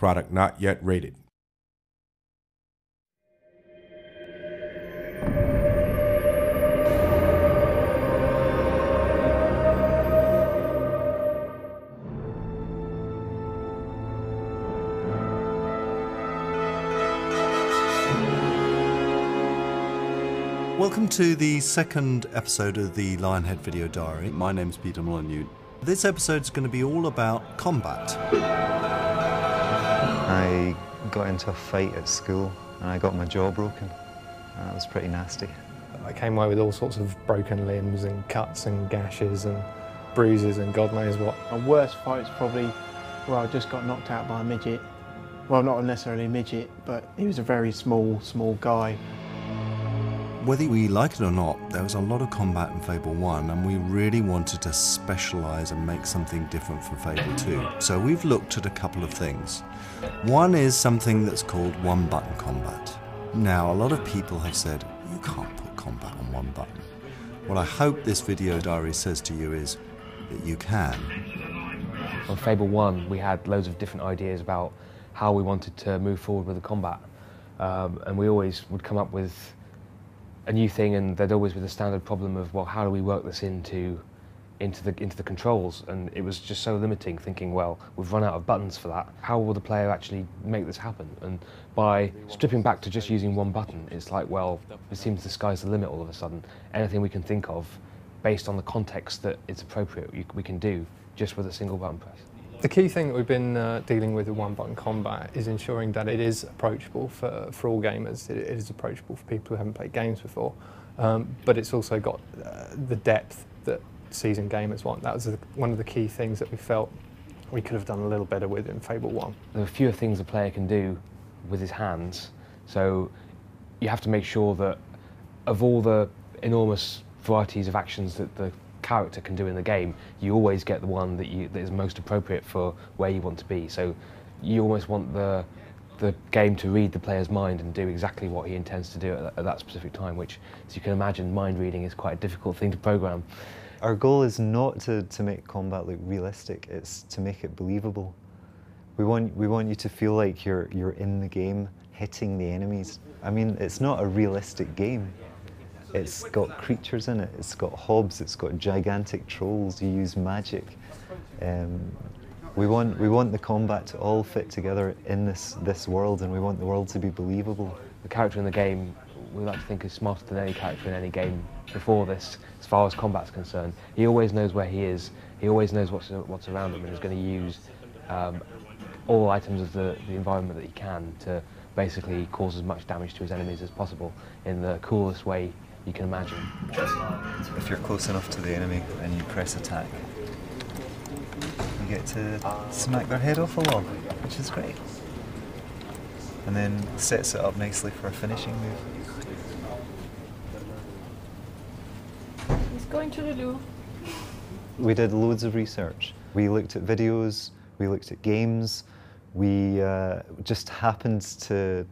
Product not yet rated. Welcome to the second episode of the Lionhead Video Diary. My name's Peter Molyneux. This episode's going to be all about combat. I got into a fight at school and I got my jaw broken. That was pretty nasty. I came away with all sorts of broken limbs and cuts and gashes and bruises and God knows what. My worst fight's probably where I just got knocked out by a midget. Well, not necessarily a midget, but he was a very small guy. Whether we like it or not, there was a lot of combat in Fable 1 and we really wanted to specialise and make something different for Fable 2. So we've looked at a couple of things. One is something that's called one-button combat. Now, a lot of people have said, you can't put combat on one button. What I hope this video diary says to you is that you can. On Fable 1, we had loads of different ideas about how we wanted to move forward with the combat. And we always would come up with a new thing, and there'd always be the standard problem of, well, how do we work this into the controls? And it was just so limiting, thinking, well, we've run out of buttons for that. How will the player actually make this happen? And by stripping back to just using one button, it's like, well, it seems the sky's the limit all of a sudden. Anything we can think of, based on the context that it's appropriate, we can do just with a single button press. The key thing that we've been dealing with one-button combat is ensuring that it is approachable for all gamers. It is approachable for people who haven't played games before, but it's also got the depth that seasoned gamers want. That was one of the key things that we felt we could have done a little better with in Fable 1. There are fewer things a player can do with his hands, so you have to make sure that of all the enormous varieties of actions that the character can do in the game, you always get the one that is most appropriate for where you want to be. So you almost want the game to read the player's mind and do exactly what he intends to do at that specific time, which, as you can imagine, mind reading is quite a difficult thing to program. Our goal is not to make combat look realistic, it's to make it believable. We want you to feel like you're in the game, hitting the enemies. I mean, it's not a realistic game. It's got creatures in it, it's got hobs, it's got gigantic trolls, you use magic. We want the combat to all fit together in this world, and we want the world to be believable. The character in the game, we like to think, is smarter than any character in any game before this, as far as combat's concerned. He always knows where he is, he always knows what's around him, and is going to use all items of the environment that he can to basically cause as much damage to his enemies as possible in the coolest way you can imagine. If you're close enough to the enemy and you press attack, you get to smack their head off a log, which is great. And then sets it up nicely for a finishing move. He's going to the loo. We did loads of research. We looked at videos, we looked at games, we just happened to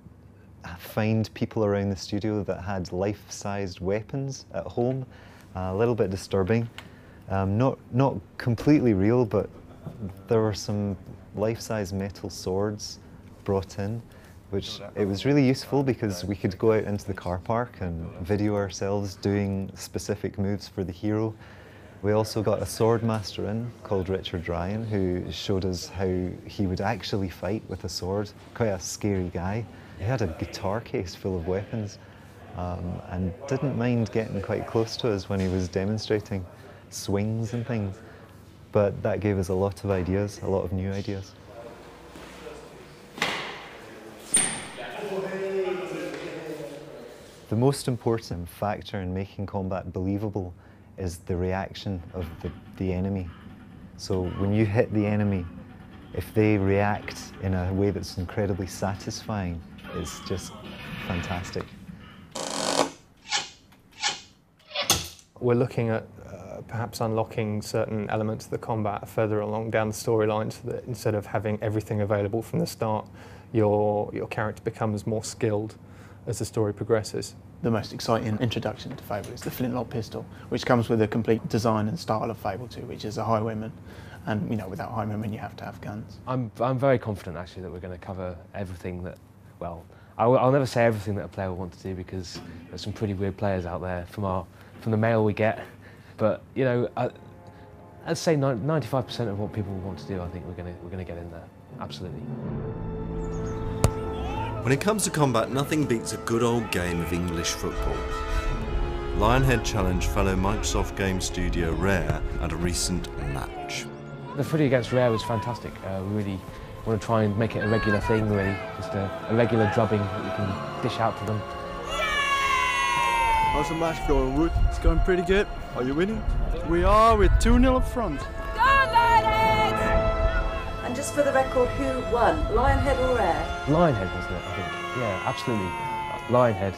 find people around the studio that had life-sized weapons at home. A little bit disturbing. Not completely real, but there were some life-size metal swords brought in, which it was really useful because we could go out into the car park and video ourselves doing specific moves for the hero. We also got a sword master in called Richard Ryan, who showed us how he would actually fight with a sword. Quite a scary guy. He had a guitar case full of weapons and didn't mind getting quite close to us when he was demonstrating swings and things. But that gave us a lot of ideas, a lot of new ideas. The most important factor in making combat believable is the reaction of the enemy. So when you hit the enemy, if they react in a way that's incredibly satisfying, it's just fantastic. We're looking at perhaps unlocking certain elements of the combat further along down the storyline, so that instead of having everything available from the start, your character becomes more skilled as the story progresses. The most exciting introduction to Fable is the flintlock pistol, which comes with a complete design and style of Fable 2, which is a highwayman. And you know, without Heimerman, you have to have guns. I'm very confident actually that we're going to cover everything that, well, I'll never say everything that a player will want to do because there's some pretty weird players out there from the mail we get. But you know, I'd say 95% of what people want to do, I think we're going to get in there. Absolutely. When it comes to combat, nothing beats a good old game of English football. Lionhead challenged fellow Microsoft game studio Rare at a recent match. The footy against Rare was fantastic. We really want to try and make it a regular thing, really, just a regular drubbing that we can dish out to them. How's the match going, Wood? It's going pretty good. Are you winning? We are, with 2-0 up front. Go Lionhead! And just for the record, who won, Lionhead or Rare? Lionhead, wasn't it, I think? Yeah, absolutely. Lionhead.